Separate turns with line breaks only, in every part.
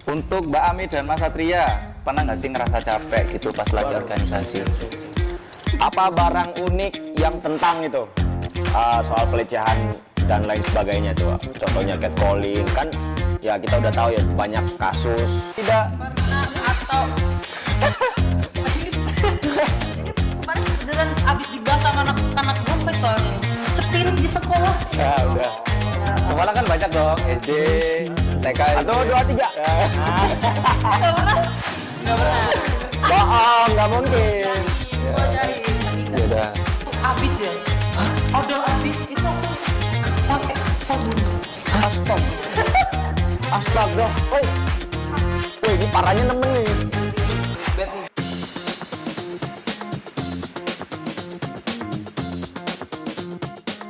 Untuk Mbak Ami dan Mas Satria, pernah nggak sih ngerasa capek gitu pas lagi organisasi?
Apa barang unik yang tentang itu soal pelecehan dan lain sebagainya tuh, contohnya catcalling kan ya kita udah tahu ya banyak kasus.
Tidak.
Pernah atau kemarin beneran abis dibahas sama anak-anak gue soalnya cepirit di sekolah.
Ya udah. Sekolah kan banyak dong, SD, TK.
Atau 2, 3.
Nggak pernah.
Bohong, nggak mungkin.
Gue cari
Ya udah.
abis ya. Odol abis itu aku pakai sabun.
Astaga. Astaga. Woi, ini parahnya nemen nih.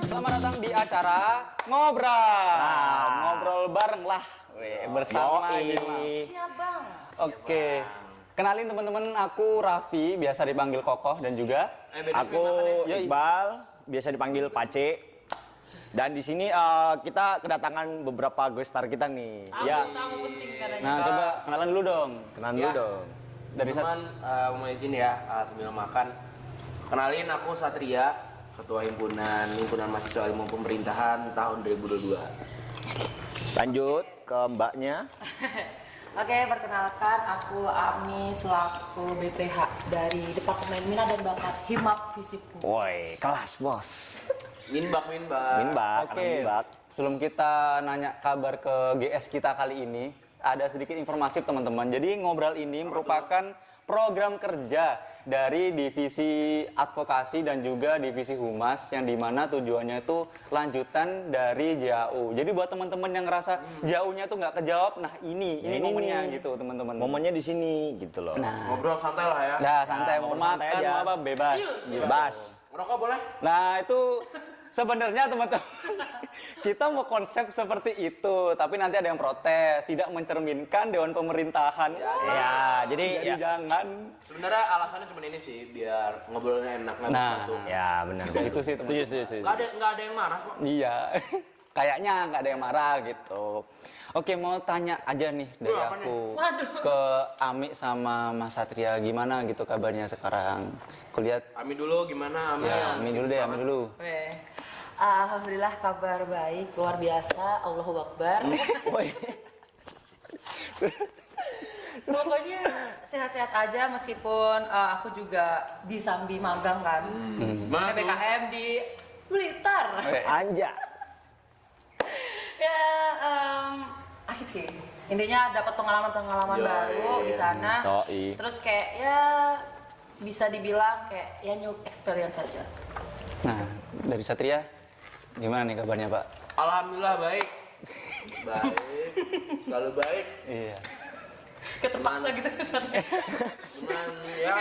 Selamat datang di acara ngobrol bareng lah. Bersama
Yoi.
Siap bang.
Oke. Kenalin teman-teman, aku Raffi, biasa dipanggil Kokoh dan juga
Aku
Yoi.
Iqbal, biasa dipanggil Pace. Dan di sini kita kedatangan beberapa guest star kita nih. Ya,
Tamu penting katanya.
Nah, coba kenalan dulu dong.
kenalan dulu dong.
Dari
Teman, mohon izin ya sambil makan. Kenalin aku Satria, Ketua Himpunan Mahasiswa Ilmu Pemerintahan tahun 2022.
Lanjut ke mbaknya.
Oke, perkenalkan aku Ami selaku BPH dari Departemen Minat dan Bakat Himap Visipku.
Woi, kelas bos.
Minbak.
Minbak,
Oke,
minbak.
sebelum kita nanya kabar ke GS kita kali ini, ada sedikit informasi teman-teman. Jadi ngobrol ini merupakan program kerja dari divisi advokasi dan juga divisi humas yang dimana tujuannya itu lanjutan dari JAU. Jadi buat teman-teman yang ngerasa jauhnya tuh nggak kejawab, nah ini momennya gitu teman-teman.
Momennya di sini gitu loh.
Nah,
Ngobrol santai lah ya.
nah santai mau
ngobrol santai
makan
aja.
mau apa bebas.
Bebas.
Ngerokok boleh?
Nah itu sebenarnya teman-teman kita mau konsep seperti itu, tapi nanti ada yang protes, tidak mencerminkan Dewan Pemerintahan.
Ya, jadi ya.
Jangan.
Sebenarnya alasannya cuma ini sih, biar ngobrolnya enak nggak
Nah,
bergantung.
Ya, benar.
Itu sih
Setuju,
teman-teman.
setuju.
Nggak ada yang marah kok.
Iya, kayaknya nggak ada yang marah gitu. Oke, mau tanya aja nih dari
apa
aku
Waduh.
ke Ami sama Mas Satria, gimana gitu kabarnya sekarang? Kulihat,
Ami dulu gimana? Ami,
ya Ami dulu deh, Ami dulu.
Weh. Alhamdulillah kabar baik, luar biasa, Allahu Akbar.
Woi.
Pokoknya sehat-sehat aja meskipun aku juga di Sambi magang kan.
Mana tuh?
PPKM di Blitar.
Anja.
Ya asik sih. Intinya dapat pengalaman-pengalaman
Yoi.
baru di sana.
Yoi.
Terus kayak ya bisa dibilang kayak ya new experience aja.
Nah, dari Satria, gimana nih kabarnya Pak?
Alhamdulillah baik. Baik. Selalu baik.
Iya.
Keterpaksa gitu kesannya.
Cuman ya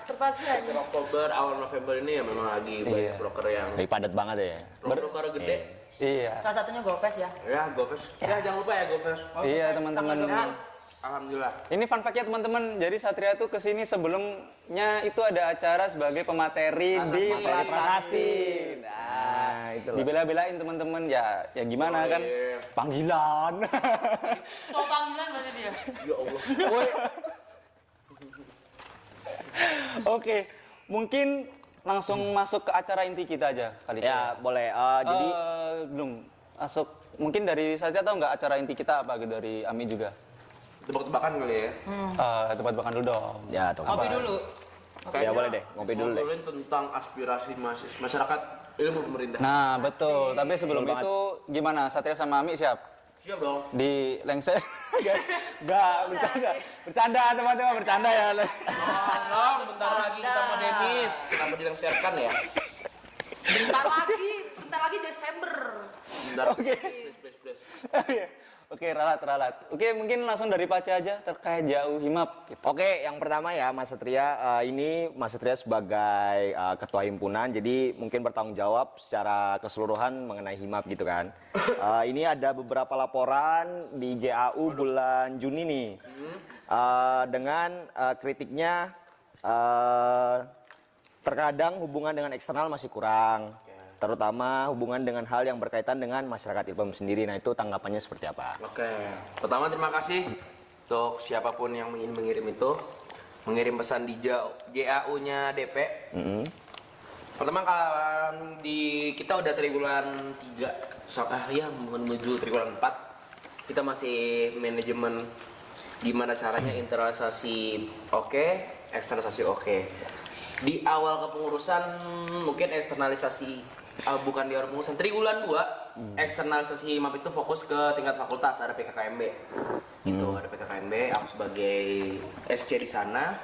Terpaksa aja.
akhir Oktober, awal November ini ya memang lagi banyak
Iya.
broker yang
Lagi padat banget ya.
broker gede.
Iya.
Salah satunya GoFest ya.
Ya, GoFest. Ya, jangan lupa ya GoFest.
Iya teman-teman.
Ya, alhamdulillah.
Ini fun fact-nya teman-teman. Jadi Satria tuh kesini sebelumnya itu ada acara sebagai pemateri di
materi
Prasasti.
Nah,
Nah,
itu loh.
dibela-belain teman-teman ya. Ya gimana
Oh,
kan?
iya.
Panggilan.
Soal panggilan berarti dia.
Ya Allah.
Oke, mungkin langsung masuk ke acara inti kita aja kali
Ya, boleh. Jadi
belum masuk. Mungkin dari Satria tahu nggak acara inti kita apa gitu, dari Ami juga.
Tebak-tebakan kali ya.
Tempat makan dulu dong.
ya, tuh.
Kopi dulu.
Ya, boleh deh. Ngopi dulu deh.
Ngobrolin tentang aspirasi masyarakat ilmu pemerintahan.
Nah, betul. Tapi sebelum
Betul banget.
itu gimana? Satria sama Ami siap?
Siap dong.
Di lengser? Enggak, bercanda. Bercanda teman-teman, bercanda ya.
Tolong, bentar lagi kita mau demis. Kita mau dilengserkan ya.
Bentar lagi Desember.
Bentar.
Oke.
Please.
Oke, ralat. Oke, mungkin langsung dari Pace aja terkait jauh himap gitu.
Oke, yang pertama ya Mas Satria, ini Mas Satria sebagai ketua himpunan, jadi mungkin bertanggung jawab secara keseluruhan mengenai himap gitu kan. Ini ada beberapa laporan di JAU bulan Juni nih, dengan kritiknya terkadang hubungan dengan eksternal masih kurang. Terutama hubungan dengan hal yang berkaitan dengan masyarakat IPM sendiri. Nah, itu tanggapannya seperti apa?
Oke. Pertama terima kasih untuk siapapun yang ingin mengirim itu, mengirim pesan di JAU-nya DP. Pertama kan kita udah triwulan 3, ya menuju triwulan 4. Kita masih manajemen gimana caranya internalisasi oke, eksternalisasi oke. Di awal kepengurusan mungkin eksternalisasi bukan di awal kepengurusan triwulan 2 eksternalisasi HIMAP itu fokus ke tingkat fakultas, ada PKKMB. Gitu, ada PKKMB, aku sebagai SC di sana.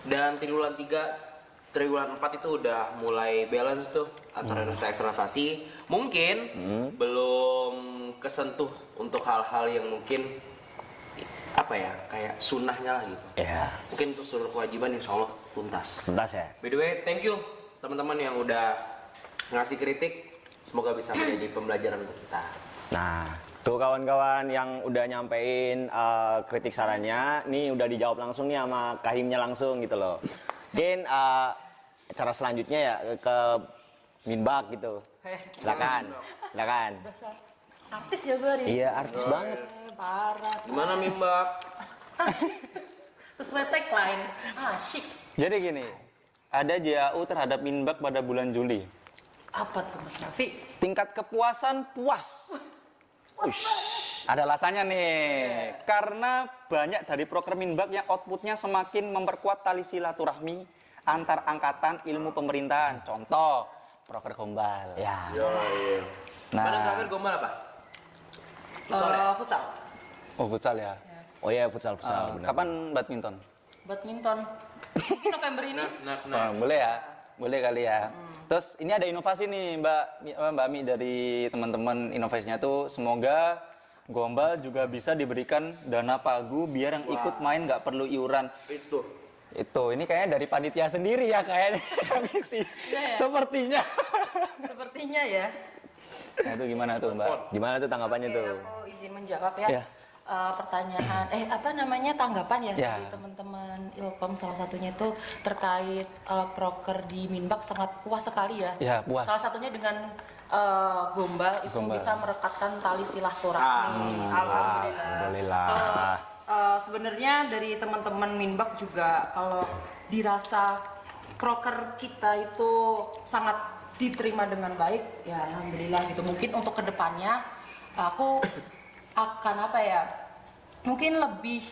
Dan triwulan 3 triwulan 4 itu udah mulai balance tuh antara eksternalisasi. Mungkin belum kesentuh untuk hal-hal yang mungkin apa ya, kayak sunnahnya lah gitu.
Iya.
Mungkin untuk seluruh kewajiban insya Allah tuntas.
Tuntas ya.
By the way, thank you teman-teman yang udah ngasih kritik. Semoga bisa menjadi pembelajaran untuk kita.
Nah, tuh kawan-kawan yang udah nyampein kritik sarannya, nih udah dijawab langsung nih sama Kahimnya langsung gitu loh. Mungkin acara selanjutnya ya ke Minbak gitu. Silakan.
Dasar artis ya gue nih.
Iya, artis banget.
Parah.
Gimana Mbak?
Sesuai tagline. Syik.
Jadi gini, ada JAU terhadap Minbak pada bulan Juli.
Apa tuh Mas Raffi?
Tingkat kepuasan puas. Ada alasannya nih, karena banyak dari proker Minbak yang outputnya semakin memperkuat tali silaturahmi antar angkatan ilmu pemerintahan. Contoh, proker Gombal.
Ya.
Mana
Nah,
terakhir Gombal apa?
Futsal.
oh futsal ya.
Oh iya, futsal benar.
Kapan badminton?
Badminton. Mungkin November ini.
Oh, boleh ya, boleh kali ya. Terus ini ada inovasi nih Mbak Mi dari teman-teman, inovasinya tuh semoga Gombal juga bisa diberikan dana pagu biar yang ikut main nggak perlu iuran. Itu ini kayaknya dari panitia sendiri ya kayaknya misi.
Iya ya.
Sepertinya.
Sepertinya ya.
Nah itu gimana tuh Mbak?
Gimana tuh tanggapannya
Oke,
tuh?
aku izin menjawab ya.
Ya.
Pertanyaan, apa namanya tanggapan ya
Ya.
dari teman-teman Ilkom, salah satunya itu terkait proker di Minbak sangat puas sekali ya.
Ya, puas.
Salah satunya dengan Gombal itu
Gombal.
bisa merekatkan tali silaturahmi. Alhamdulillah.
Alhamdulillah.
Terus, sebenarnya dari teman-teman Minbak juga kalau dirasa proker kita itu sangat diterima dengan baik, ya alhamdulillah gitu. Mungkin untuk kedepannya aku akan apa ya, mungkin lebih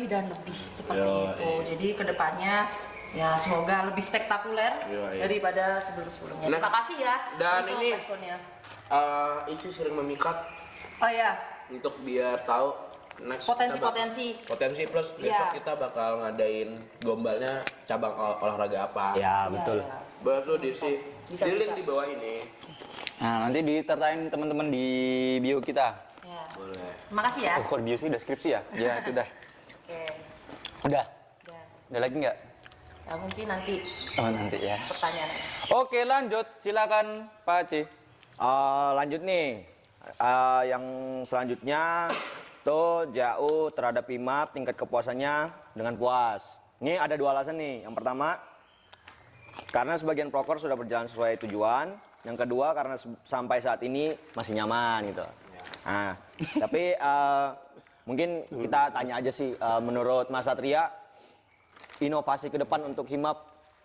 dan lebih seperti itu. Jadi kedepannya ya semoga lebih spektakuler daripada sebelum-sebelumnya.
Nah,
Terima kasih ya
dan
untuk
ini
responnya.
Icu sering memikat
Oh ya,
untuk biar tahu next
potensi-potensi.
potensi plus besok
Iya.
kita bakal ngadain Gombalnya cabang olahraga apa.
Ya, betul.
Ya, ya.
Bahas lu diisi
Bisa,
di link
bisa.
di bawah ini.
Nah nanti ditertain teman-teman di bio kita.
Ya.
Boleh.
Terima kasih ya.
Oh, kok bio sih deskripsi ya? Ya itu dah.
Oke.
Udah.
Ya.
Udah lagi nggak?
Ya, mungkin nanti
Oh nanti ya.
pertanyaan.
Oke lanjut, silakan Pak Aceh.
Lanjut nih, yang selanjutnya tuh JAU terhadap HIMAP tingkat kepuasannya dengan puas. Ini ada dua alasan nih. Yang pertama, karena sebagian proker sudah berjalan sesuai tujuan. Yang kedua, karena sampai saat ini masih nyaman gitu. Nah, tapi mungkin kita tanya aja sih, menurut Mas Satria, inovasi ke depan untuk HIMAP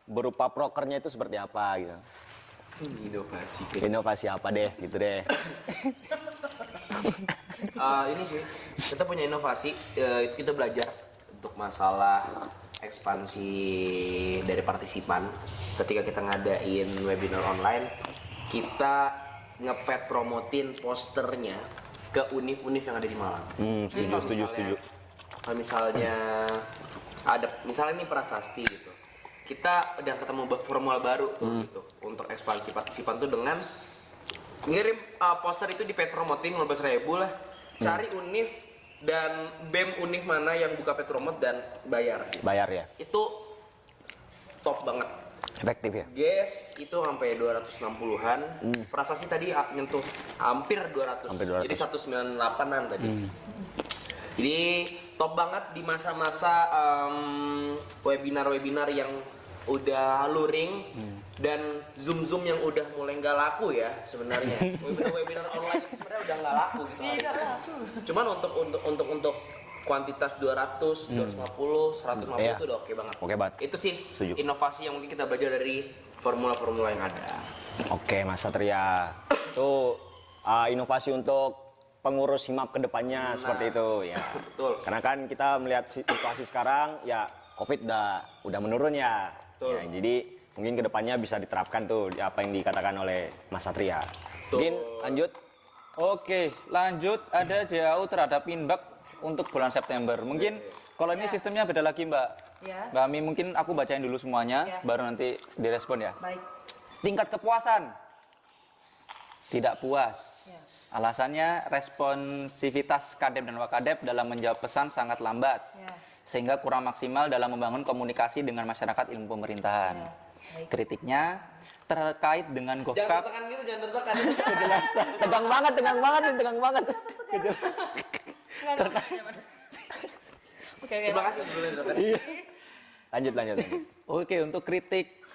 berupa prokernya itu seperti apa gitu?
Inovasi.
Inovasi apa deh gitu deh.
Ini sih kita punya inovasi, kita belajar untuk masalah ekspansi dari partisipan. Ketika kita ngadain webinar online, kita ngepet promotin posternya ke univ-univ yang ada di Malang. Jadi kalau
setuju.
Kalau misalnya ada misalnya nih Prasasti gitu, kita udah ketemu formula baru tuh gitu untuk ekspansi partisipan tuh dengan ngirim poster itu di pet promotin 15.000 lah. Cari univ dan BEM univ mana yang buka pet promote dan bayar.
Bayar ya?
Itu top banget.
Efektif ya?
Guys, itu sampai 260-an. Prasasti tadi nyentuh hampir 200.
Hampir 200.
Jadi 198-an tadi. Jadi top banget di masa-masa webinar-webinar yang udah luring dan zoom yang udah mulai nggak laku ya sebenarnya. Webinar online itu sebenarnya udah nggak laku gitu. Cuman untuk kuantitas 200, 250, 150
Iya.
itu udah oke banget.
Oke banget.
Itu sih
Setuju.
inovasi yang mungkin kita belajar dari formula-formula yang ada.
Oke Mas Satria, itu inovasi untuk pengurus himap kedepannya seperti itu ya.
Betul.
Karena kan kita melihat situasi sekarang ya COVID udah menurun ya.
Betul.
Ya, jadi mungkin kedepannya bisa diterapkan tuh apa yang dikatakan oleh Mas Satria.
Betul.
Mungkin lanjut.
Oke, lanjut ada JAU terhadap Minbak untuk bulan September. Mungkin kalau ini sistemnya beda lagi, Mbak.
Ya.
Mbak Ami, mungkin aku bacain dulu semuanya,
Ya.
baru nanti direspon ya.
Baik.
Tingkat kepuasan. Tidak puas.
Ya.
Alasannya responsivitas Kadep dan Wakadep dalam menjawab pesan sangat lambat.
Ya.
Sehingga kurang maksimal dalam membangun komunikasi dengan masyarakat ilmu pemerintahan.
Ya. Baik.
Kritiknya terkait dengan
Jangan
Govkap.
tertekan gitu, jangan tertekan.
Tegang banget, tegang banget, tegang banget.
Nggak ada zaman. Oke, oke.
Terima kasih sebelumnya. Terima kasih.
Lanjut.
Oke, untuk kritik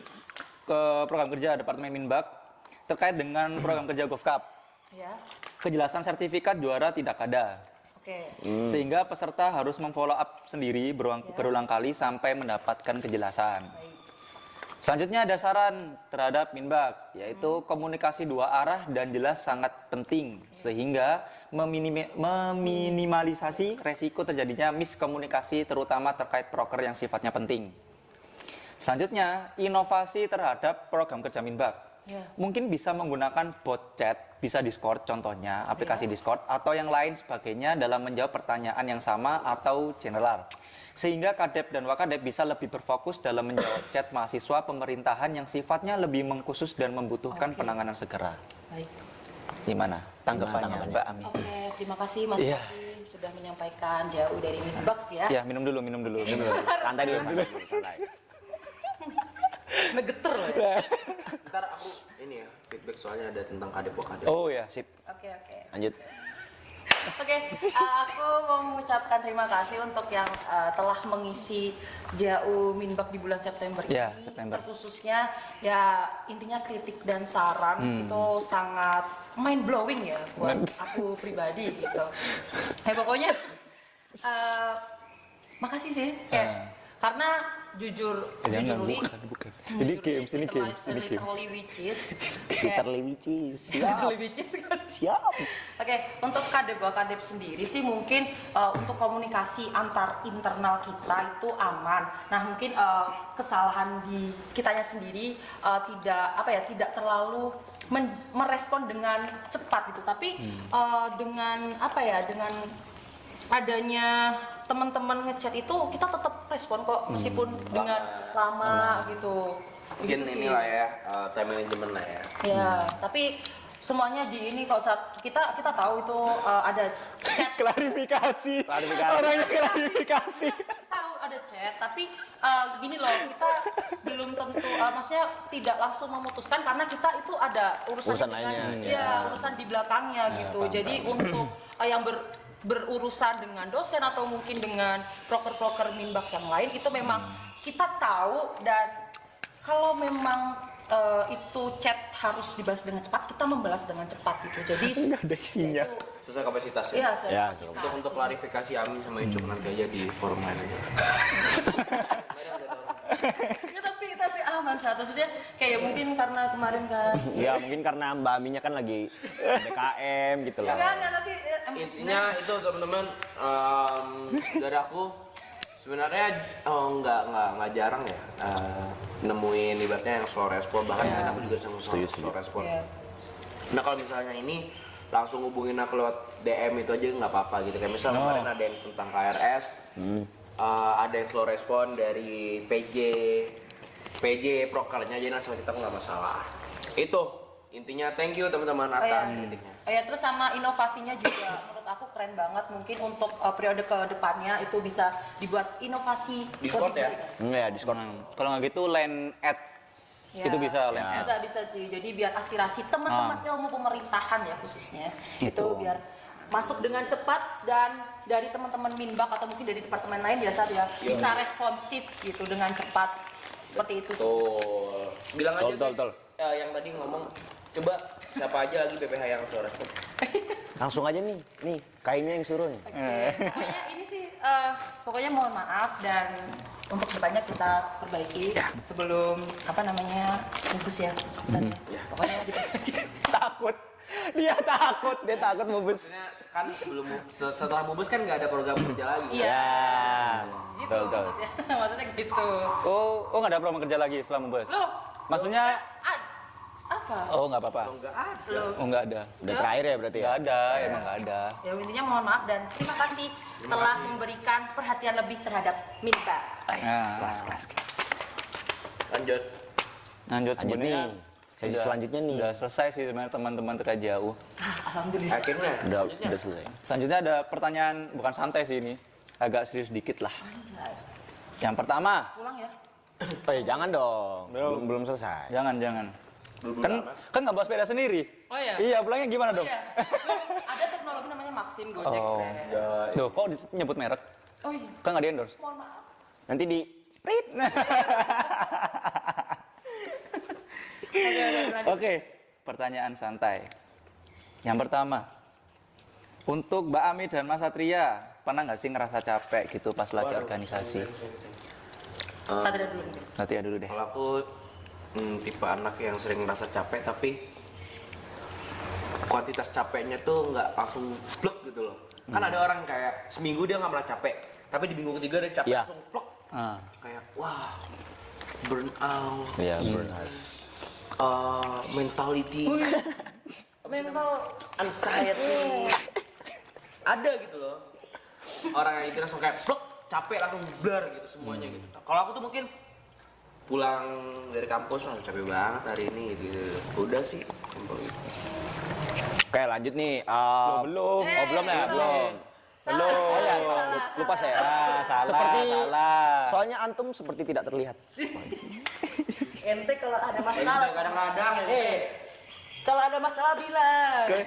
ke program kerja Departemen Minbak terkait dengan program kerja Govkap.
Ya.
Kejelasan sertifikat juara tidak ada.
Oke.
Sehingga peserta harus memfollow up sendiri berulang kali sampai mendapatkan kejelasan.
Baik.
Selanjutnya ada saran terhadap Minbak, yaitu komunikasi dua arah dan jelas sangat penting, sehingga meminimalisasi resiko terjadinya miskomunikasi terutama terkait proker yang sifatnya penting. Selanjutnya, inovasi terhadap program kerja Minbak.
Ya.
Mungkin bisa menggunakan bot chat, bisa Discord contohnya, aplikasi Discord, atau yang lain sebagainya dalam menjawab pertanyaan yang sama atau general. Sehingga Kadep dan Wakadep bisa lebih berfokus dalam menjawab chat mahasiswa pemerintahan yang sifatnya lebih mengkhusus dan membutuhkan
Oke.
penanganan segera.
Baik.
Gimana tanggapannya,
tanggapannya?
Mbak Ami?
Oke, terima kasih Mas
Iya.
Raffi sudah menyampaikan jauh dari Minbak ya.
Ya, minum dulu.
Santai dulu, santai.
Megeter loh ya.
Ntar aku ini ya, feedback soalnya ada tentang kadep wakadep.
Oh ya, sip.
Oke, oke.
Lanjut.
Oke, aku mau mengucapkan terima kasih untuk yang telah mengisi JAU Minbak di bulan September ini.
Ya, September.
Terkhususnya ya intinya kritik dan saran itu sangat mind blowing ya buat aku pribadi gitu. Pokoknya makasih sih kayak karena jujur li,
bukan. Ini games, ini games.
literally witches.
Literally which
Literally witches kan.
siap.
Oke, untuk kadep sendiri sih mungkin untuk komunikasi antar internal kita itu aman. Nah mungkin kesalahan di kitanya sendiri tidak terlalu merespon dengan cepat gitu. Tapi dengan adanya teman-teman ngechat itu kita tetap respon kok meskipun dengan lama gitu.
Mungkin
Begitu sih.
inilah ya, time management lah ya.
Ya, tapi semuanya di ini kok saat kita tahu itu ada chat,
Klarifikasi. Orangnya klarifikasi.
tahu ada chat, tapi gini loh, kita belum tentu maksudnya tidak langsung memutuskan karena kita itu ada urusan
Urusan
dengan
lainnya,
ya, urusan di belakangnya gitu. Jadi untuk yang berurusan dengan dosen atau mungkin dengan proker-proker Minbak yang lain itu memang kita tahu, dan kalau memang itu chat harus dibalas dengan cepat, kita membalas dengan cepat gitu. Jadi
Nggak ada isinya.
Sesuai kapasitas
Iya,
ya.
soal
Ya,
kapasitas.
Untuk klarifikasi Amin sama Icuk nanti aja di forum lain aja.
Ya, tapi aman saat maksudnya kayak mungkin karena kemarin kan
Ya mungkin karena Mbak Aminya kan lagi BKM gitu loh.
enggak tapi
Intinya itu teman-teman, dari aku sebenarnya nggak jarang ya nemuin ibaratnya yang slow respon, bahkan mungkin aku juga sering slow respon.
ya.
Nah kalau misalnya ini langsung hubungin aku lewat DM itu aja nggak apa-apa gitu. Kayak misalnya kemarin ada yang tentang KRS, ada yang slow respon dari PJ prokernya, jadi langsung kita nggak masalah. Itu intinya, thank you teman-teman atas kritiknya.
Oh ya, terus sama inovasinya juga menurut aku keren banget. Mungkin untuk periode ke depannya itu bisa dibuat inovasi
Discord
lebih
ya?
baik.
Ya Discord.
Kalau nggak gitu line add.
Ya,
Itu bisa line add.
bisa sih. Jadi biar aspirasi teman-teman ilmu pemerintahan ya khususnya itu biar masuk dengan cepat, dan dari teman-teman Minbak atau mungkin dari departemen lain biasa ya bisa responsif gitu dengan cepat. Seperti itu sih.
Tuh, bilang aja guys,
Tol.
yang tadi ngomong, coba siapa aja lagi BPH yang slow respon.
Langsung aja nih kayaknya yang suruh nih.
Pokoknya ini sih pokoknya mohon maaf dan untuk depannya kita perbaiki sebelum apa namanya bungkus ya. Dan, pokoknya gitu.
Takut. Dia takut mubus.
Maksudnya kan sebelum setelah mubus kan nggak ada program kerja lagi.
Iya. Gitu.
betul, betul.
Maksudnya gitu.
Oh nggak ada program kerja lagi setelah mubes?
Loh,
Maksudnya?
apa?
Oh nggak apa-apa.
Nggak ada.
Loh,
Oh nggak ada.
Udah terakhir ya berarti ya?
Nggak ada, emang nggak ada.
ya intinya mohon maaf dan terima kasih telah memberikan perhatian lebih terhadap Minta.
Nah,
Lanjut.
lanjut sebenarnya.
nih. Sesi selanjutnya nih.
Udah selesai sih sebenarnya teman-teman terkait jauh.
Alhamdulillah.
Akhirnya.
Udah selesai.
Selanjutnya ada pertanyaan bukan santai sih ini, agak serius dikit lah. Yang pertama,
Pulang ya.
Jangan dong. Belum selesai.
jangan. Kan nggak bawa sepeda sendiri.
Oh iya.
Iya, pulangnya gimana
Oh
dong?
iya. Ada teknologi namanya Maxim Gojek.
Oh. Duh, kok nyebut merek?
Oh iya.
Kan nggak di endorse.
Mohon maaf.
Nanti di
Oke, pertanyaan santai. Yang pertama, untuk Mbak Ami dan Mas Satria, pernah nggak sih ngerasa capek gitu pas lagi organisasi?
Satria dulu.
Satria dulu deh.
Kalau aku tipe anak yang sering merasa capek tapi kuantitas capeknya tuh nggak langsung blok gitu loh. Kan ada orang kayak seminggu dia nggak merasa capek, tapi di minggu ketiga dia capek
Iya.
langsung blok.
Ah,
Kayak wah burn out,
Iya, burnout.
mentality, mental anxiety. Ada gitu loh. Orang yang itu langsung kayak blok, capek langsung blur gitu semuanya gitu. Kalau aku tuh mungkin pulang dari kampus langsung capek banget hari ini gitu. Udah sih, simpel gitu.
Oke, lanjut nih.
belum.
Oh, belum ya? Belum.
Belum.
Oh ya, lupa saya.
Salah,
Seperti
salah.
soalnya antum seperti tidak terlihat.
Ente kalau ada masalah.
Kadang-kadang
Kalau ada masalah bilang. Oke.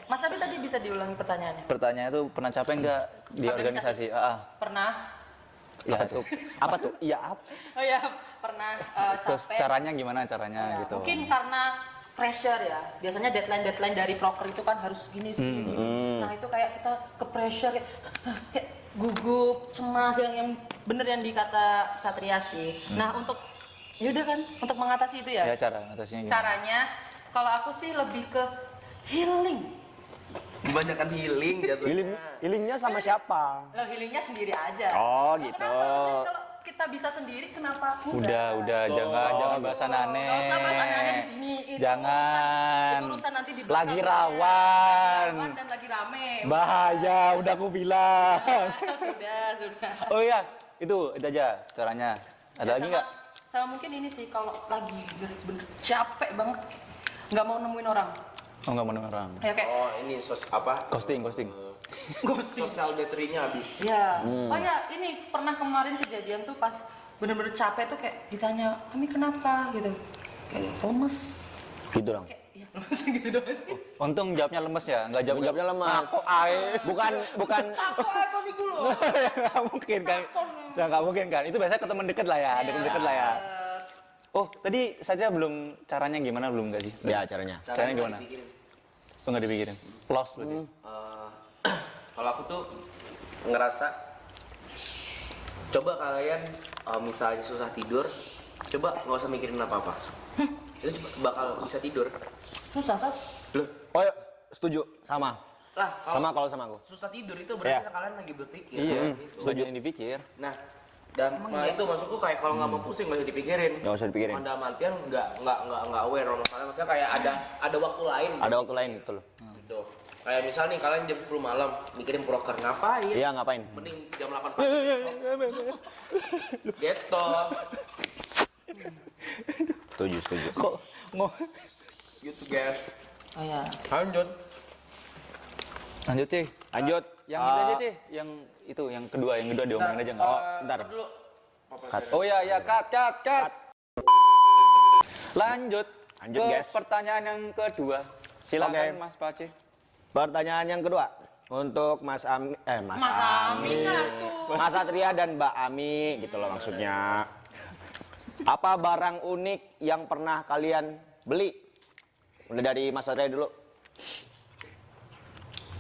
Mas Abi tadi bisa diulangi pertanyaannya.
Pertanyaan itu pernah capek nggak di organisasi?
Pernah.
Ya, itu.
Apa tuh? Iya, apa?
Oh ya, pernah
Terus
capek.
caranya gimana caranya
Ya,
gitu?
mungkin karena pressure ya. Biasanya deadline dari proker itu kan harus gini, segini, segini. Nah itu kayak kita ke pressure, kayak gugup, cemas yang bener yang dikata Satria sih. Nah untuk yaudah kan, untuk mengatasi itu
Ya
ya.
cara atasnya gimana?
Caranya, kalau aku sih lebih ke healing.
kebanyakan healing jatuhnya.
Healingnya sama siapa?
Lo healingnya sendiri aja.
Oh,
Nah,
gitu.
kenapa? Maksudnya kalau kita bisa sendiri, kenapa?
Udah, jangan bahas aneh.
Nggak usah bahas aneh di sini. Itu
Jangan.
urusan nanti di
Lagi
belakang.
rawan.
Rawan dan lagi rame.
Bahaya, udah aku bilang.
sudah.
Oh iya, itu aja caranya. Ada lagi nggak?
Sama mungkin ini sih kalau lagi bener-bener capek banget, nggak mau nemuin orang.
Oh nggak mau denger orang.
Ya kayak
Oh ini apa?
Ghosting.
ghosting.
Sosial battery-nya habis.
Ya. Oh ya, ini pernah kemarin kejadian tuh pas bener-bener capek tuh kayak ditanya, "Kami kenapa?" gitu. Kayak lemes.
Gitu dong.
Kayak ya lemes gitu doang sih.
Untung jawabnya lemes ya, nggak
Jawabnya lemas.
Kok ae?
Bukan.
Aku apa nih dulu?
Nggak mungkin kan? Ya, nggak mungkin kan? Itu biasanya ke teman deket lah ya, deket-deket lah ya. Oh, tadi saja belum caranya gimana belum nggak sih?
Ya, caranya.
Caranya gimana?
dipikirin.
Oh nggak dipikirin. Plus berarti.
Kalau aku tuh ngerasa coba kalian misalnya susah tidur, coba nggak usah mikirin apa-apa. Itu bakal bisa tidur.
Susah kan?
Loh,
Oh, ya, setuju. Sama.
lah
Kalau sama aku.
susah tidur itu berarti
Iya.
kalian lagi berpikir.
Iya,
Gitu.
setuju yang dipikir.
Nah, dan itu maksudku kayak kalau nggak mau pusing nggak usah dipikirin.
Nggak usah dipikirin.
Anda artian nggak aware sama kalian. Maksudnya kayak ada waktu lain.
Ada waktu lain gitu loh.
Gitu. Kayak misal nih kalian jam 10 malam mikirin broker ngapain?
Iya, ngapain?
Mending jam 8 pagi. Gitu.
Setuju.
Kok mau
Gitu guys.
Oh ya.
Lanjut.
lanjut sih?
Lanjut.
Yang itu aja sih, yang kedua diomongin aja nggak?
Oh, bentar.
Dulu.
Oh ya, cut. Lanjut
Lanjut,
ke
guys.
pertanyaan yang kedua. Silakan
Oke.
Mas Pace.
Pertanyaan yang kedua untuk Mas Ami, Mas Ami,
tuh.
Mas Satria dan Mbak Ami gitu loh maksudnya. Apa barang unik yang pernah kalian beli? Mulai dari Mas Satria dulu.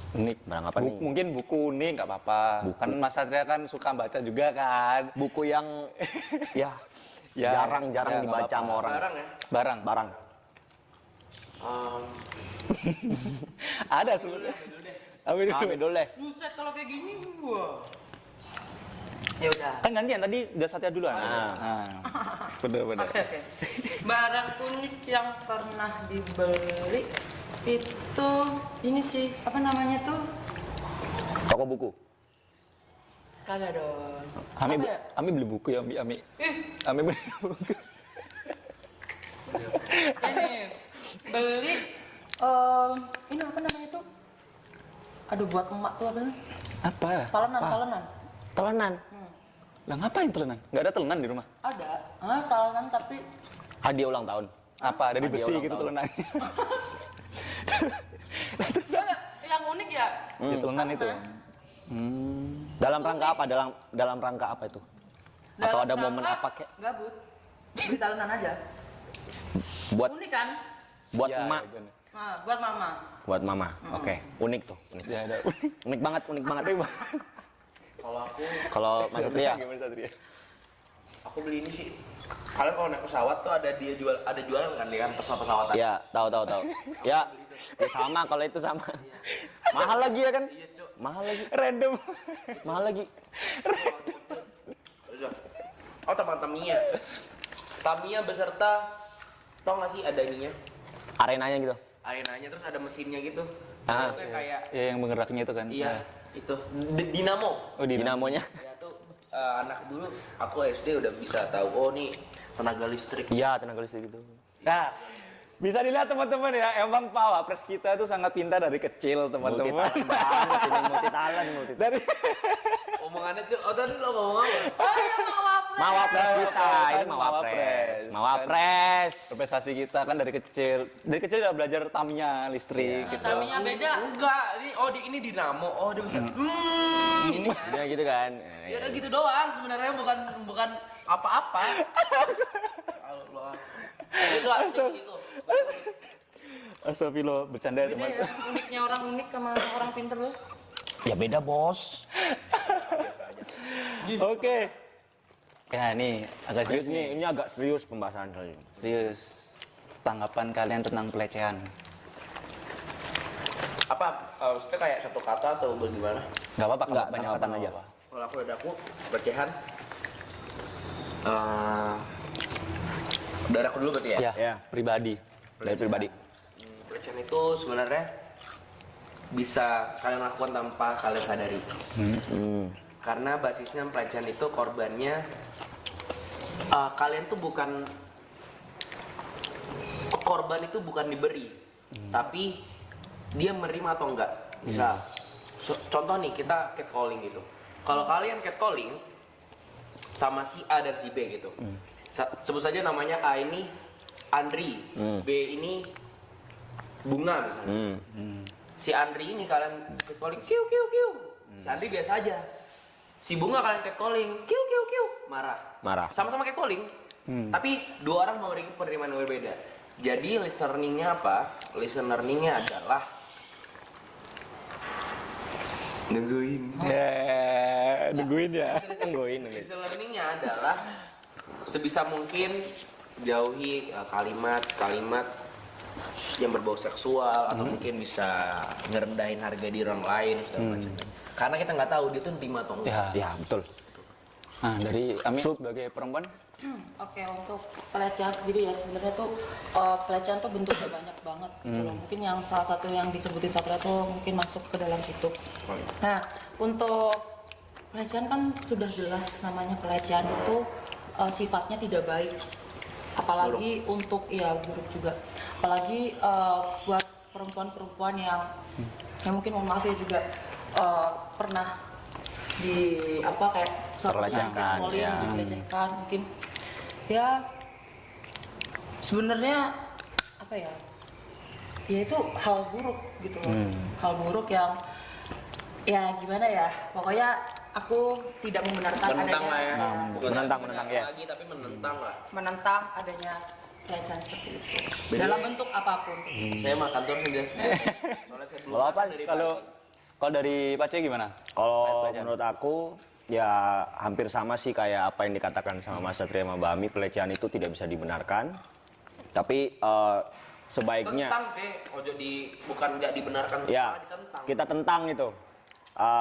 Unik.
Barang apa nih?
Mungkin buku unik nggak apa-apa. Kan Mas Satria kan suka baca juga kan.
Buku yang ya
Ya,
jarang-jarang
ya, nggak
dibaca
apa-apa.
sama orang.
Barang ya.
Barang.
Barang.
Ada sebenarnya. Ambil dulu.
Ambil dulu deh.
Buset kalau kayak gini, wah. Ya udah.
Kan gantian tadi udah Satria duluan.
Ah.
Bener.
Oke. Barang unik yang pernah dibeli itu ini sih apa namanya tuh?
Toko buku.
Kagak dong.
Ami,
Apa ya?
Ami beli buku ya, Ami. Ami beli buku.
Ini beli ini apa namanya tuh? Aduh buat emak tuh apa?
Apa?
Talenan.
Telenan.
Lah ngapain telenan? Nggak ada telenan di rumah?
Ada. Talenan tapi
Hadiah ulang tahun.
Apa? Dari
Hadiah
besi
ulang
gitu
tahun.
telenannya?
yang unik ya.
Ya, telenan itu.
Dalam rangka apa? Dalam rangka apa itu? Atau ada momen apa kayak
Gabut. Beli talenan aja.
buat
Unik kan?
buat
Ya,
emak,
bener.
Nah, buat mama.
buat mama. Oke, unik tuh. Unik.
Ya, ada.
Unik banget.
Kalau aku
Kalau Mas Satria,
Gimana Satria?
aku beli ini sih. Kalian kalau naik pesawat tuh ada jualan kan dia kan pesawat-pesawatan.
ya tahu. Ya, ya sama kalau itu sama. Mahal lagi ya kan?
Iya, Cuk.
Mahal lagi.
Random.
Mahal lagi.
Oh, teman Tamiya. Tamiya beserta tau nggak sih ada ininya?
Arenanya gitu.
Arenanya terus ada mesinnya gitu.
Ah.
Maksudnya kayak
Ya yang menggeraknya itu kan.
iya, itu dinamo.
Oh,
Dinamonya.
Ya tuh anak dulu aku SD udah bisa tahu oh nih tenaga listrik.
Iya, tenaga listrik gitu.
Nah, bisa dilihat teman-teman ya, emang Pak Wapres kita itu sangat pintar dari kecil teman-teman.
Multi talent.
Dari
Omongannya tuh, oh tadi lo ngomong apa?
Oh iya
Mawapres kita, ini
Kan
Mawapres. Mawapres.
prestasi kita kan dari kecil. Dari kecil udah belajar Tamiya listrik gitu.
Tamiya beda.
Enggak, ini dinamo. Oh dia bisa. Ini
Ya gitu kan.
ya udah gitu doang sebenarnya bukan apa-apa. Allah. Itu asik gitu.
Astagfirullah, bercanda ya
Beda
teman.
ya, uniknya orang unik sama orang pinter loh.
Ya beda, Bos.
Oke. Ya nih, agak serius nih.
Ini agak serius pembahasan kali ini.
Serius. Tanggapan kalian tentang pelecehan.
Apa? Maksudnya kayak satu kata atau bagaimana?
Nggak apa-apa,
Nggak,
banyak kata
tanggapan
aja.
aja.
Kalau aku ada pelecehan. Dari aku dulu berarti ya?
Ya,
Ya.
pribadi.
Dari pribadi.
Pelecehan itu sebenarnya bisa kalian lakukan tanpa kalian sadari. Karena basisnya pelecehan itu korbannya kalian tuh bukan korban itu bukan diberi, tapi dia menerima atau enggak. Misal, contoh nih kita catcalling gitu. Kalau kalian catcalling sama si A dan si B gitu, sebut saja namanya A ini Andri, B ini Bunga misalnya. Si Andri ini kalian catcalling kiu kiu kiu, si Andri biasa aja. Si Bunga kalian catcalling kiu kiu kiu, marah. Sama-sama catcalling, tapi dua orang memberikan penerimaan yang berbeda. Jadi lesson learning-nya apa? Lesson learning-nya adalah nungguin.
Nungguin ya.
Tungguin.
Lesson learning-nya adalah sebisa mungkin jauhi kalimat-kalimat yang berbau seksual atau mungkin bisa ngerendahin harga diri orang lain segala macam. Karena kita nggak tahu dia tuh terima atau enggak.
Ya.
Ya, betul.
Nah, dari Ami sebagai perempuan,
Oke, untuk pelecehan sendiri ya sebenarnya tuh pelecehan tuh bentuknya banyak banget gitu loh. Mungkin yang salah satu yang disebutin Satria tuh mungkin masuk ke dalam situ. Nah, untuk pelecehan kan sudah jelas namanya pelecehan itu sifatnya tidak baik. Apalagi untuk buruk juga. Apalagi buat perempuan-perempuan yang mungkin mohon maaf ya juga pernah kayak
Terlecehkan, ya.
dilecehkan mungkin ya sebenarnya ya itu hal buruk gitu loh. Hal buruk yang ya gimana ya, pokoknya aku tidak membenarkan
Menentang lah ya. Bukan
menentang ya.
lagi tapi menentang lah.
menentang adanya pelecehan seperti itu dalam bentuk apapun.
Saya makan terus dia. Soalnya saya belum
Kalau apa?
makan dari
kalau
pagi.
Kalau dari Pak C gimana?
Kalau
Terkait pelecehan.
menurut aku ya hampir sama sih kayak apa yang dikatakan sama Mas Satria sama Mbak Ami, pelecehan itu tidak bisa dibenarkan. Tapi sebaiknya
Tentang ojo bukan nggak dibenarkan,
ya
malah ditentang.
kita tentang itu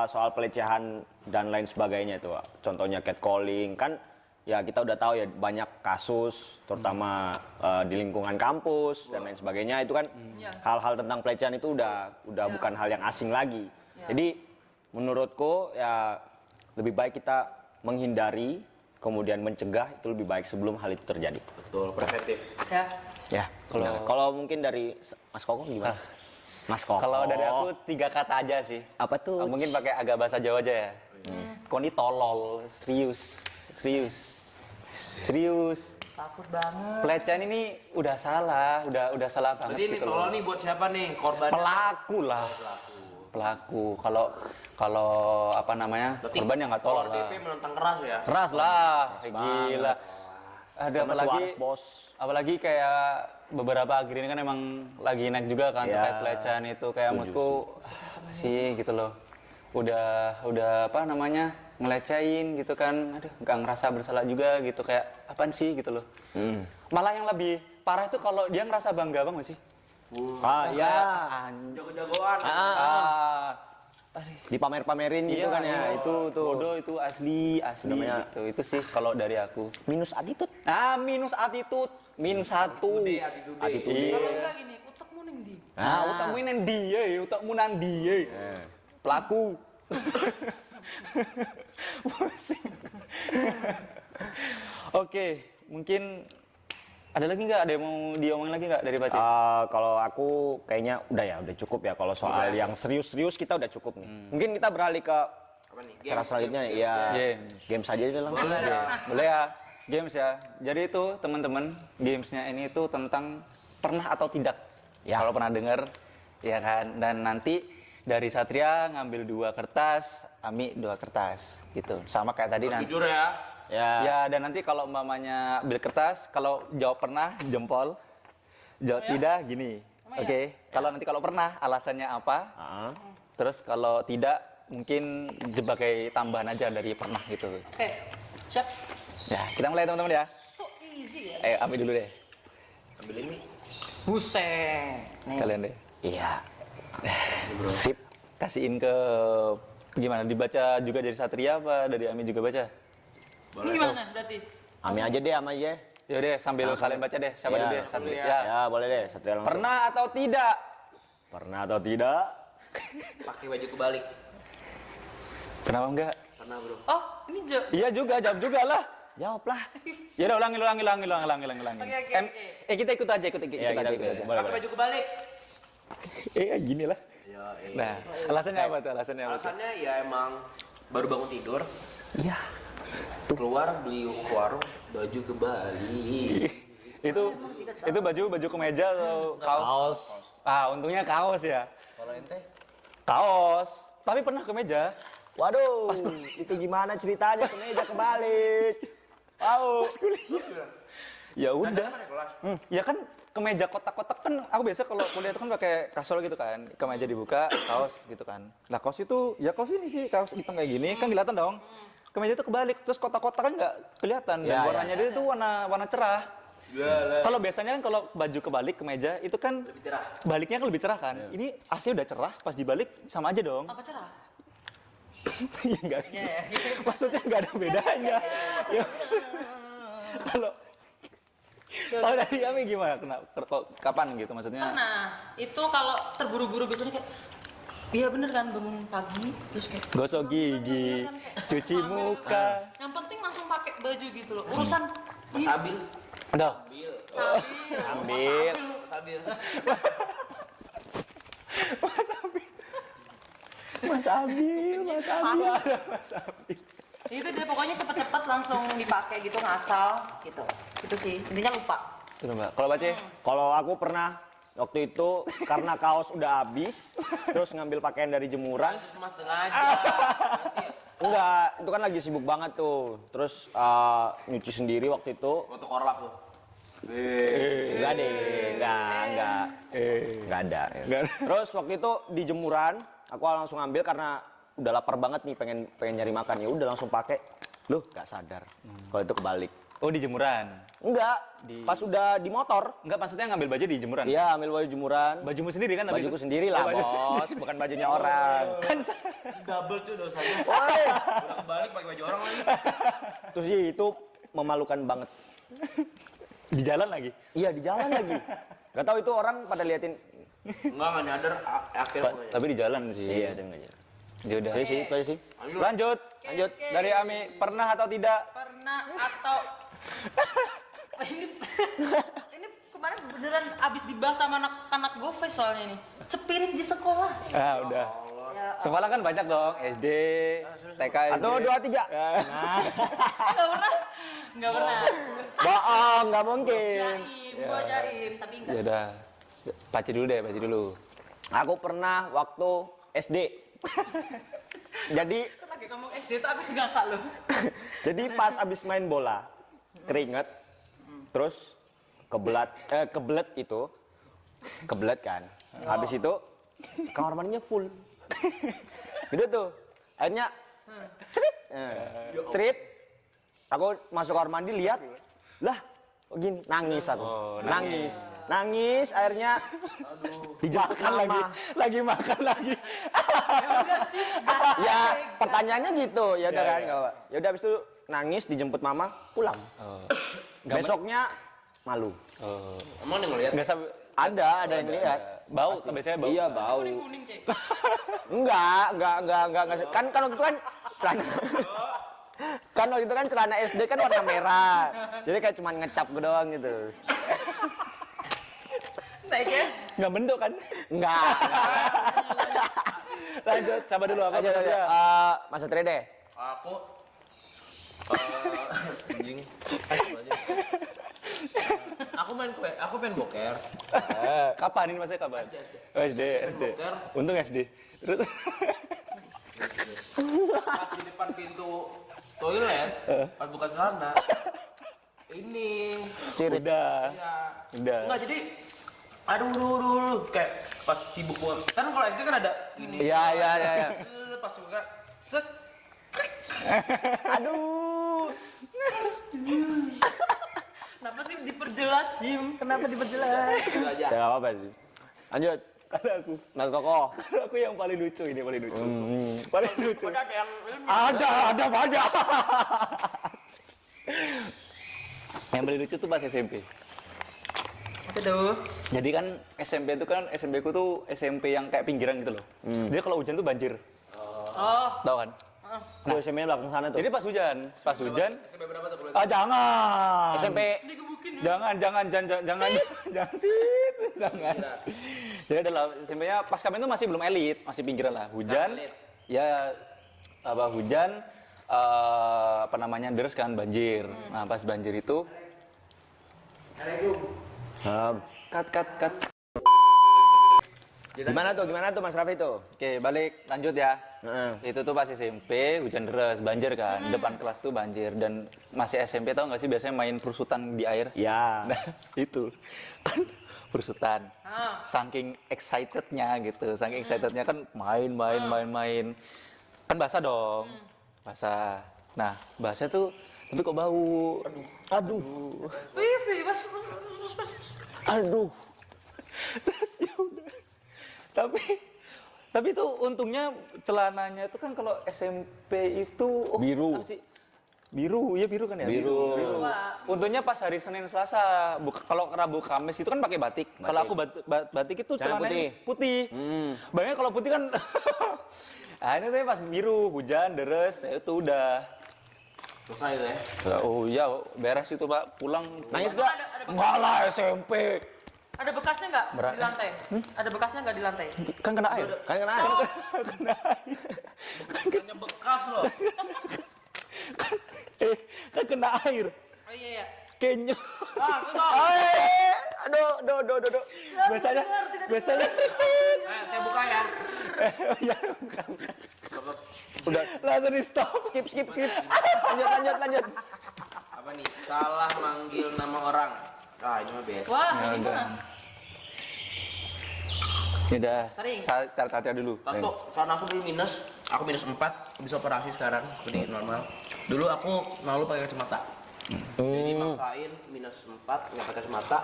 soal pelecehan dan lain sebagainya itu. Contohnya catcalling kan ya kita udah tahu ya banyak kasus terutama di lingkungan kampus dan lain sebagainya itu kan hal-hal tentang pelecehan itu udah bukan hal yang asing lagi. Jadi menurutku ya lebih baik kita menghindari kemudian mencegah itu lebih baik sebelum hal itu terjadi.
Betul, preventif.
Ya.
Ya. Kalau mungkin dari Mas Koko gimana? Mas Koko.
Kalau dari aku 3 kata aja sih.
apa tuh?
Mungkin pakai agak bahasa Jawa aja ya. Kau ini tolol, serius.
Takut banget.
Pelecehan ini udah salah banget
Berarti ini
gitu
tolol
loh.
nih buat siapa nih? Korban.
Pelaku lah. Pelaku. Kalau apa namanya?
Berarti
Korban yang nggak tolol
kalau
lah.
DP menentang keras ya.
Keras lah, gila. Ada
Sama
apalagi
Suarez, bos.
apalagi kayak beberapa akhir ini kan emang lagi naik juga kan
Ya,
terkait pelecehan itu kayak menurutku apa sih gitu loh. Udah apa namanya? Ngelecehin gitu kan. Aduh, nggak ngerasa bersalah juga gitu kayak apaan sih gitu loh. Malah yang lebih parah itu kalau dia ngerasa bangga banget sih.
Ya.
Jago-jagoan.
Dipamer-pamerin gitu kan ya. Itu tuh.
Bodoh itu asli
Namanya-
gitu. Itu sih kalau dari aku.
Minus attitude.
Minus attitude, minus 1.
Attitude.
Kalau enggak gini, utekmu ning ndi?
Utakmu ini dia, utakmu nandi pelaku. Pusing. Oke, mungkin ada lagi nggak? Ada yang mau diomongin lagi nggak dari Pak C?
Kalau aku kayaknya udah cukup ya. Kalau soal yang serius-serius kita udah cukup nih. Mungkin kita beralih ke
Apa nih?
cara selanjutnya nih. Ya, game saja deh langsung.
Boleh ya, games ya. Jadi itu teman-teman, gamesnya ini itu tentang pernah atau tidak.
Ya.
Kalau pernah dengar, ya kan. Dan nanti dari Satria ngambil 2 kertas, Ami 2 kertas, gitu. Sama kayak tadi nanti.
Jujur ya.
Ya, dan nanti kalau umpamanya ambil kertas, kalau jawab pernah, jempol. Jawab tidak, gini. Oke, kalau pernah, alasannya apa? Terus kalau tidak, mungkin sebagai tambahan aja dari pernah gitu.
Oke. Siap.
Ya, kita mulai teman-teman ya.
So easy ya.
Ayo, ambil dulu deh.
Ambil ini.
Buset. Nih.
Kalian deh.
Iya. Sip.
Kasihin ke gimana? Dibaca juga dari Satria apa dari Ami juga baca?
Ini gimana berarti?
Ami aja deh, Ami aja.
Yaudah, sambil kalian baca deh. Siapa
Ya.
dulu deh? Satu.
Ya.
Ya.
Ya, boleh deh. Satria langsung.
Pernah atau tidak?
Pernah atau tidak?
Pakai baju kebalik.
Kenapa enggak?
Pernah, Bro.
Oh, ini
Iya juga, jawab juga lah.
Jawab lah.
Ya udah ulangi.
Oke,
Kita ikut aja, ikut
Ya, kita
aja.
ikut aja.
pakai baju kebalik.
Gini lah. Nah, alasannya apa tuh?
Alasannya ya emang baru bangun tidur,
Iya.
keluar beli ke warung, baju kebalik.
Itu baju kemeja atau kaos? Untungnya kaos ya.
Kalau ente?
Kaos. Tapi pernah kemeja.
Waduh, itu gimana ceritanya kemeja kebalik?
Pas kuliah. Ya udah.
Kan kelas.
Ya kan kemeja kotak-kotak kan aku biasa kalau kuliah itu kan pakai kasol gitu kan. Kemeja dibuka, kaos gitu kan. Nah, kaos itu ya kaos ini sih, kaos hitam kayak gini kan kelihatan dong. Kemeja itu kebalik, terus kotak-kotak kan nggak kelihatan dan
Ya,
warnanya dia itu warna cerah.
Gila.
Kalau biasanya kan kalau baju kebalik kemeja itu kan
Lebih cerah.
baliknya kan lebih cerah kan. Ini AC udah cerah, pas dibalik sama aja dong.
Apa cerah?
Ya enggak.
Ya, gitu.
Maksudnya nggak ada bedanya. Ya. Kalau dari Ami gimana? Kapan gitu maksudnya?
Nah, itu kalau terburu-buru biasanya kayak iya bener kan bangun pagi terus kayak
Gosok gigi, cuci muka.
yang penting langsung pakai baju gitu loh. Urusan
Mas Abil.
Udah.
sambil
Ambil.
Mas Abil.
Mas Abil.
itu dia pokoknya cepet-cepet langsung dipakai gitu ngasal gitu. Itu sih intinya lupa.
Itu Mbak. Kalau baca
Kalau aku pernah waktu itu karena kaos udah habis, terus ngambil pakaian dari jemuran.
Itu semua sengaja.
Enggak, itu kan lagi sibuk banget tuh. Terus nyuci sendiri waktu itu.
Foto korlap tuh.
Enggak deh, enggak ada. Terus waktu itu di jemuran, aku langsung ambil karena udah lapar banget nih, pengen nyari makan. Ya udah langsung pakai. Loh, gak sadar. Kalau itu kebalik.
Oh, di jemuran.
Enggak, pas udah di motor.
Enggak, maksudnya ngambil baju di jemuran.
Iya, ambil baju jemuran.
Bajumu sendiri kan tapi
Bajuku
itu?
sendiri lah,
Oh, baju-
bos. Bukan bajunya orang.
Kan
Double tuh dosanya.
Woi,
Balik pakai baju orang lagi.
terus sih itu memalukan banget.
di jalan lagi.
Iya, di jalan lagi. Gak tahu itu orang pada liatin.
Enggak nyadar akhir
Pak,
pokoknya.
tapi di jalan sih.
Iya, tapi nggak jalan.
Ya udah.
Itu sih, itu sih.
Lanjut.
Lanjut.
Oke.
Dari Ami, pernah atau tidak?
Pernah atau ini kemarin beneran abis dibahas sama anak-anak GoFest soalnya ini. Cepirit di sekolah.
Ah, udah.
Ya,
Sekolah kan banyak dong, SD, TK, SD.
1, 2, 3.
nggak pernah. Nggak pernah.
Bohong, nggak mungkin.
Gua jaim, tapi enggak.
Ya udah. Paci dulu deh, paci dulu.
Aku pernah waktu SD. Jadi
Lagi ngomong SD tuh aku juga ngakak loh.
Jadi pas abis main bola, keringet, terus kebelet itu, kebelet kan. Habis itu kamar mandinya full. Gitu tuh. Akhirnya cerit. Aku masuk kamar mandi lihat, lah kok gini, nangis aku. Nangis, akhirnya dijemput mama.
Lagi makan lagi.
Ya udah sih.
Ya pertanyaannya gitu, ya udah kan, nggak apa. Ya udah habis itu nangis dijemput mama pulang. Besoknya malu.
Emang dia ngeliat?
Enggak sampai
Ada yang lihat.
bau, biasanya bau.
Iya bau.
Kuning cek.
Enggak. Kan waktu itu kan celana. Kan waktu itu kan celana SD kan warna merah. Jadi kayak cuma ngecap doang gitu.
Baik ya.
Enggak mendok kan?
Enggak.
Lanjut, coba dulu apa
Aja.
aja.
Mas Satria deh.
Aku anjing. Aku main boker.
Kapan ini maksudnya kapan? Oh, SD.
Boker.
Untung SD. Terus
Pas di depan pintu toilet, pas buka celana. Ini.
Cirit.
udah.
Iya.
Udah.
Enggak jadi aduh, kayak pas sibuk buat. Kan kalau SD kan ada ini.
Iya.
Pas buka set.
Aduh.
Kenapa sih diperjelas, Jim? Kenapa diperjelas?
Itu aja.
Ya nggak apa-apa sih. Lanjut.
Kata aku.
Mas Koko.
Aku yang paling lucu ini, paling lucu. Paling lucu.
Udah ada yang ini.
Ada banyak.
Yang paling lucu tuh pas SMP.
Aduh.
Jadi kan SMP itu kan SMP ku tuh SMP yang kayak pinggiran gitu loh. Jadi kalau hujan tuh banjir.
Oh,
Tahu kan?
Tuh SMP belakang sana tuh.
Jadi pas hujan,
SMP berapa tuh?
ah jangan.
SMP
Jangan. Jangan. Jadi adalah SMP-nya pas kami itu masih belum elit, masih pinggiran lah. Hujan,
Elit.
ya hujan, apa namanya deres kan banjir. Nah pas banjir itu, cut.
Gimana tuh Mas Raffi tuh?
Oke balik lanjut ya.
Heeh.
Itu tuh pas SMP hujan deras, banjir kan. Depan kelas tuh banjir dan masih SMP tau nggak sih biasanya main perusutan di air.
Ya.
Nah itu kan perusutan. Saking excitednya gitu, saking excitednya kan main. Kan basah dong, basah. Nah basah tuh tapi kok bau. Aduh.
Vivi, mas.
Terus ya udah. Tapi itu untungnya celananya itu kan kalau SMP itu
Biru.
apa sih? Biru kan ya?
Biru.
Untungnya pas hari Senin Selasa. Kalau Rabu Kamis itu kan pakai batik. Kalau aku batik itu
Celana
celananya putih. Bayangin kalau putih kan nah ini tuh pas biru, hujan, deres, ya itu udah.
Selesai tuh ya.
Oh iya, beres itu Pak. Pulang.
Nangis gak?
Enggak lah SMP.
Ada bekasnya nggak di lantai? Ada bekasnya nggak di lantai?
Kan kena air.
Kan kena.
Hanya bekas loh.
Kan kena air.
Oh iya.
Kayaknya.
Betul.
Aduh.
Biasanya.
Saya buka ya.
Ya, udah langsung di stop.
Skip. Lanjut.
Apa nih? Salah manggil nama orang. Ah, ini mah biasa.
Wah,
Ya
ini
udah.
mah.
Ini udah.
Sering.
Cara dulu.
Waktu karena aku dulu aku minus 4, bisa operasi sekarang, jadi normal. Dulu aku malu pakai kacamata. Jadi maksain minus 4, nggak pakai kacamata,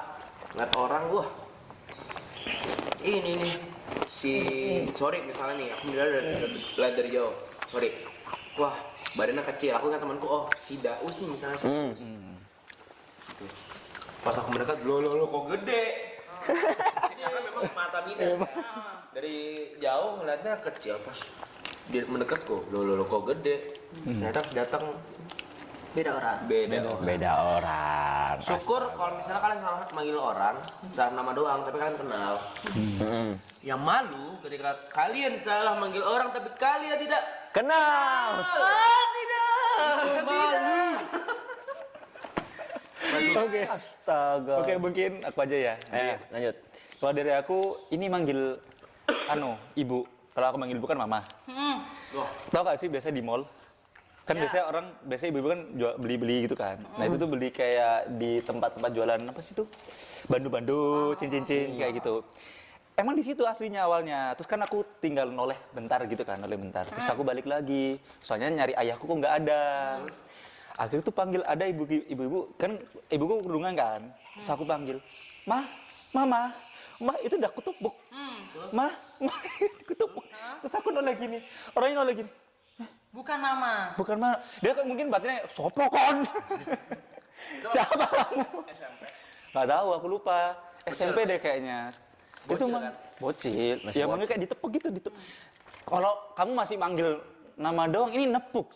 ngeliat orang, wah. Ini nih, sorry misalnya nih, aku lihat dari jauh, sorry. Wah, badannya kecil, aku kan temanku, oh si Daus nih misalnya si Daus. Gitu. Pas aku mendekat, lo kok gede? Karena memang mata minus. Dari jauh ngeliatnya kecil, pas dia mendekat kok, lo kok gede? Ternyata datang
Beda orang.
Beda orang.
Syukur kalau misalnya kalian salah manggil orang, salah nama doang, tapi kalian kenal. Yang malu ketika kalian salah manggil orang, tapi kalian tidak
Kenal.
malu.
Oke.
Astaga.
Oke, mungkin aku aja ya.
Lanjut.
Kalau dari aku ini manggil ibu. Kalau aku manggil ibu kan mama.
Wah,
Tahu gak sih biasa di mall? Kan biasanya ibu-ibu kan beli-beli gitu kan. Nah itu tuh beli kayak di tempat-tempat jualan apa sih tuh? Bandu-bandu, cincin-cincin kayak gitu. Emang di situ aslinya awalnya. Terus kan aku tinggal noleh bentar gitu kan, noleh bentar. Terus aku balik lagi. Soalnya nyari ayahku kok nggak ada. Akhirnya tuh panggil ada ibu-ibu, kan ibuku kerudungan kan. Terus aku panggil, Mama, itu udah kutupuk. Ma, kutupuk. Terus aku noleh gini, orangnya noleh gini.
Bukan nama.
Bukan mah, dia kan mungkin batinnya sopokon. Siapa kamu?
SMP.
Gak tahu, aku lupa. SMP deh kayaknya. Itu mah
kan?
bocil. Ya mungkin kayak ditepuk gitu, Kalau kamu masih manggil nama doang, ini nepuk.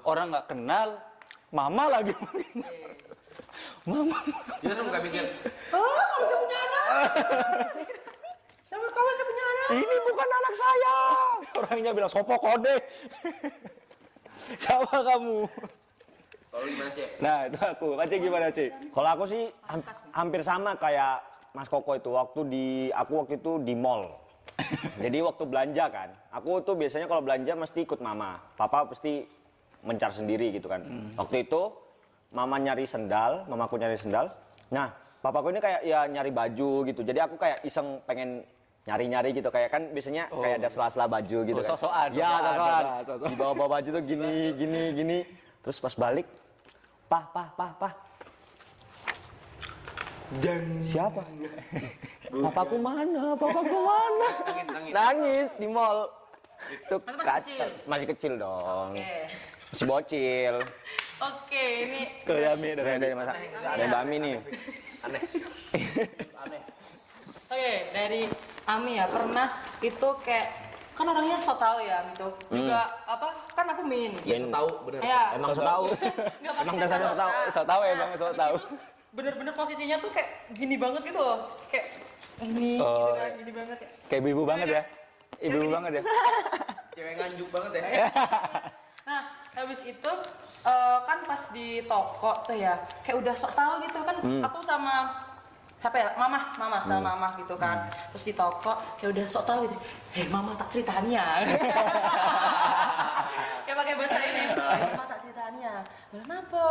Orang nggak kenal, mama lagi. Mama.
Dia langsung gak mikir,
Kamu punya anak.
Ini bukan anak saya. Orangnya bilang sopokon deh. Siapa kamu?
kalau gimana Cek?
Nah, itu aku. Aceh gimana, Cek?
Kalau aku sih hampir sama kayak Mas Koko itu aku waktu itu di mall. Jadi waktu belanja kan, aku tuh biasanya kalau belanja mesti ikut mama. Papa pasti mencar sendiri gitu kan. Waktu itu mamaku nyari sendal. Nah, papaku ini kayak ya nyari baju gitu. Jadi aku kayak iseng pengen nyari-nyari gitu, kayak kan biasanya kayak ada sela-sela baju gitu kan.
Sok-sokan.
Ya, sok-sokan.
Sok-sokan.
Di bawah baju tuh gini. Terus pas balik, Pa. Dan siapa? Papaku mana? Nangis di mall. Itu masih kecil dong.
Oke.
Masih bocil.
Oke, ini
Ke Yami
Dari Mbak Ami nih.
Aneh.
Oke, dari Ami ya, pernah itu kayak kan orangnya so tau ya gitu. Juga kan aku min.
Ya, so tahu bener.
Ya.
Emang so tau.
Nggak pakai
Emang dasarnya so tau.
kacamata.
So tau ya, Bang, so
habis
tau.
itu Bener-bener posisinya tuh kayak gini banget gitu loh. Kayak ini gitu
Oh.
kan, gini banget ya.
Kayak ibu banget ya. Ibu banget ya.
Cewek nganjuk banget ya.
Nah, habis itu kan pas di toko tuh ya, kayak udah sok tahu gitu kan. Aku sama siapa ya? Mama sama mama gitu kan. Terus di toko kayak udah sok tahu gitu. Hei mama tak ceritanya. Kayak pakai bahasa ini. Mama tak ceritanya. Kenapa?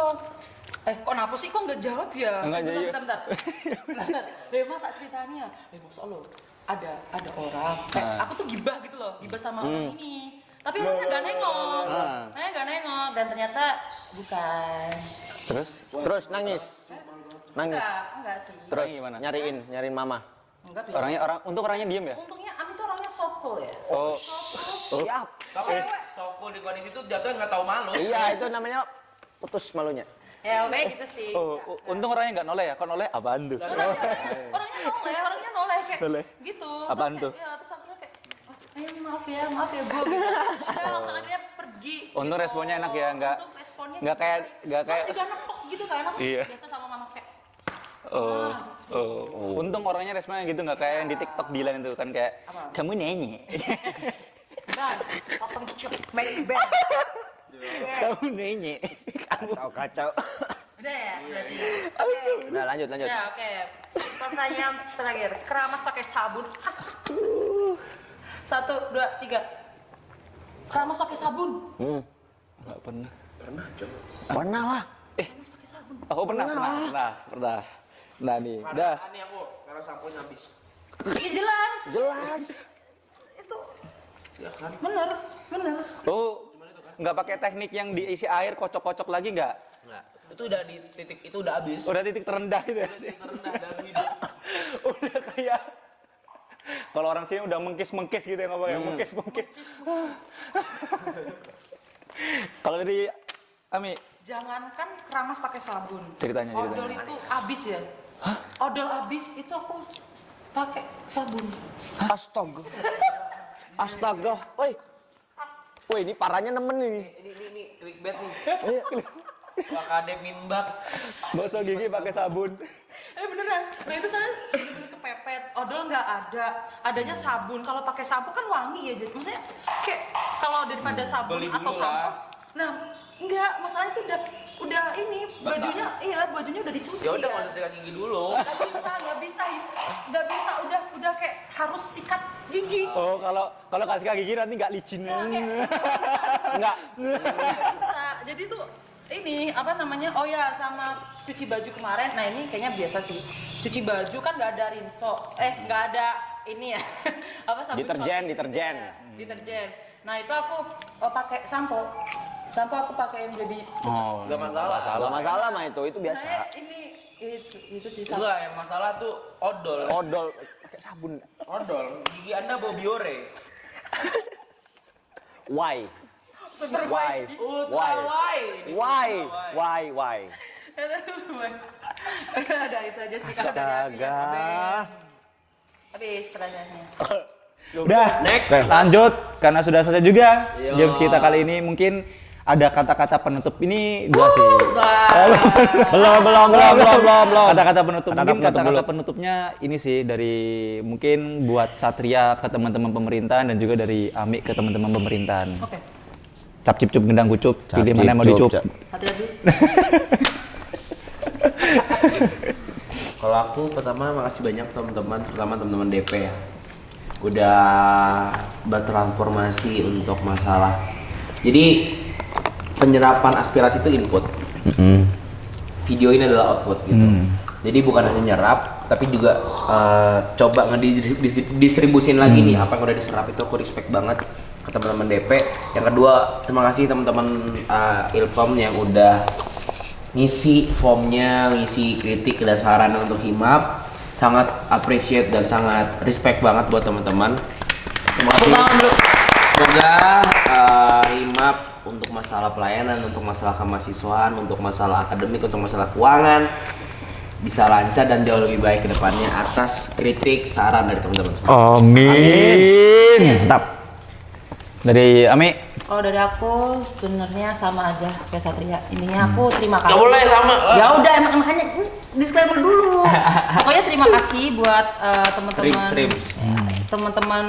Kok kenapa sih? Kok nggak jawab ya?
Nggak jawab.
Bentar. Hei mama tak ceritanya. Masa lo ada orang. Kayak aku tuh gibah gitu loh, gibah sama orang ini. Tapi orangnya nggak nengok, dan ternyata bukan.
Terus nangis.
Enggak sih.
Terus
gimana?
nyariin mama.
Enggak biasa.
Untung orangnya diem ya.
Untungnya Ami tuh orangnya sokul ya.
Oh,
Siap.
Tapi Soko di kondisi itu jatuhnya nggak tahu malu.
Iya, itu namanya putus malunya.
Ya oke gitu sih.
untung orangnya nggak noleh ya. Kok noleh apaan tuh?
Orangnya noleh kayak
Noleh.
gitu.
Apaan
Terus
tuh?
kayak, ya terus aku kayak maaf ya bu gitu. Saya langsung akhirnya pergi.
Untung
gitu.
responnya enak ya, nggak-
Untung responnya
nggak kayak-
gitu.
nggak kayak-
Soalnya juga nepok gitu kan. Aku
Iya.
biasa sama mama kayak
Untung orangnya responnya gitu, nggak kayak yang di TikTok Dilan itu kan kayak
Apa?
kamu nyanyi.
dan potong cuk make band.
Kamu nyanyi.
Kacau.
Udah ya? Berarti. Oke.
Udah lanjut.
Ya, oke. Pertanyaan terakhir. Keramas pakai sabun. 1, 2, 3. Keramas pakai sabun.
Nggak pernah.
Pernah lah.
Aku pernah. Nah nih, dah.
Ini aku karena sampo habis.
Iya jelas.
Jelas.
Itu
Ya kan?
bener.
Oh, nggak pakai teknik yang diisi air kocok-kocok lagi nggak?
Enggak. Itu udah di titik itu udah habis.
Udah titik terendah gitu ya?
Terendah dalam hidup.
Udah kayak kalau orang sini udah mengkis-mengkis gitu ya ngomongnya, mengkis-mengkis. Kalau dari Ami,
Jangankan keramas pakai sabun.
Ceritanya.
Odol itu habis ya. Hah? Odol habis itu aku pakai sabun.
Astaga. Woi, ini parahnya nemen nih.
Ini clickbait nih. Wakade Minbak.
Gosok gigi pakai sabun.
Beneran. Nah itu saya bener-bener kepepet. Odol nggak ada. Adanya sabun. Kalau pakai sabun kan wangi ya. Jadi maksudnya kayak kalau daripada sabun
Beli
atau
dulu
sampo.
lah.
Nah enggak. Masalahnya itu udah ini bajunya. Iya bajunya udah dicuci.
Ya udah
ya.
mau sikat gigi dulu.
Nggak bisa. Udah kayak harus sikat gigi.
Oh, kalau kasih kaki gigi nanti nggak licin.
Enggak.
Bisa. Jadi tuh ini apa namanya? Oh ya sama cuci baju kemarin. Nah ini kayaknya biasa sih. Cuci baju kan nggak ada rinso. Nggak ada ini ya. Apa sabun
Deterjen.
Deterjen. Nah itu aku pakai sampo. Sampo aku pakai yang jadi.
Oh,
Nggak masalah.
Gak masalah mah itu biasa.
Saya ini itu sih sampo.
Enggak, yang masalah tuh odol.
Odol pakai sabun.
Odol. Gigi Anda bau biore.
Why?
Super
Why?
wise.
Why?
Ada itu aja sih kalau dari aku ya.
Astaga.
Habis pertanyaannya.
Udah,
Next.
lanjut karena sudah selesai juga
Yo.
games kita kali ini. Mungkin ada kata-kata penutup ini dua sih.
Belum.
Kata-kata penutup
Kata-kata
mungkin
penutup
kata-kata
dulu.
penutupnya ini sih dari mungkin buat Satria ke teman-teman pemerintahan dan juga dari Ami ke teman-teman pemerintahan.
Oke.
Cap cip cup gendang kucup,
Cap,
pilih mana yang mau
cip,
dicup.
cap.
Hati dulu.
Kalau aku pertama makasih banyak teman-teman, terutama teman-teman DP ya. Udah bertransformasi untuk masalah. Jadi penyerapan aspirasi itu input. Video ini adalah output gitu. Jadi bukan hanya nyerap, tapi juga coba ngedistribusin lagi nih apa yang udah diserap itu. Aku respect banget ke teman-teman DP. Yang kedua, terima kasih teman-teman Ilkom yang udah ngisi formnya, ngisi kritik dan saran untuk Himap. Sangat appreciate dan sangat respect banget buat teman-teman. Terima kasih. Semoga Himap untuk masalah pelayanan, untuk masalah kemahasiswaan, untuk masalah akademik, untuk masalah keuangan bisa lancar dan jauh lebih baik ke depannya atas kritik saran dari teman-teman semua.
Amin. Mantap. Dari Ami,
Oh dari aku sebenarnya sama aja kayak Satria. Intinya aku terima kasih.
Nggak boleh sama.
Ya udah makanya ini disclaimer dulu. Pokoknya terima kasih buat teman-teman
Streams.
teman-teman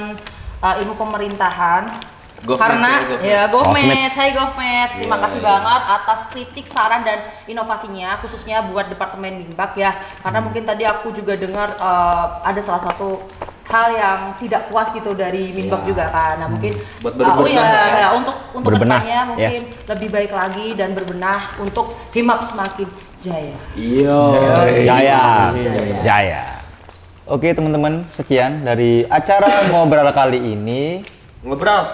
ilmu pemerintahan.
Govmed,
Karena
saya Govmed.
ya Govmed,
Govmed.
saya Govmed. Terima kasih banget atas kritik, saran dan inovasinya khususnya buat Departemen Minbak ya. Karena mungkin tadi aku juga dengar ada salah satu hal yang tidak puas gitu dari Minbak juga kan. Nah mungkin
Buat berbenah ya.
untuk
Berbenah,
kedepannya mungkin lebih baik lagi dan berbenah untuk Himap semakin jaya.
Iya.
Jaya.
oke teman-teman, sekian dari acara ngobrol kali ini.
Ngobrol.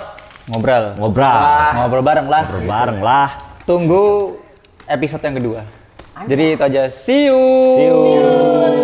Ngobrol bareng lah.
Bareng lah.
Tunggu episode yang kedua. Jadi itu aja. See you.
See you.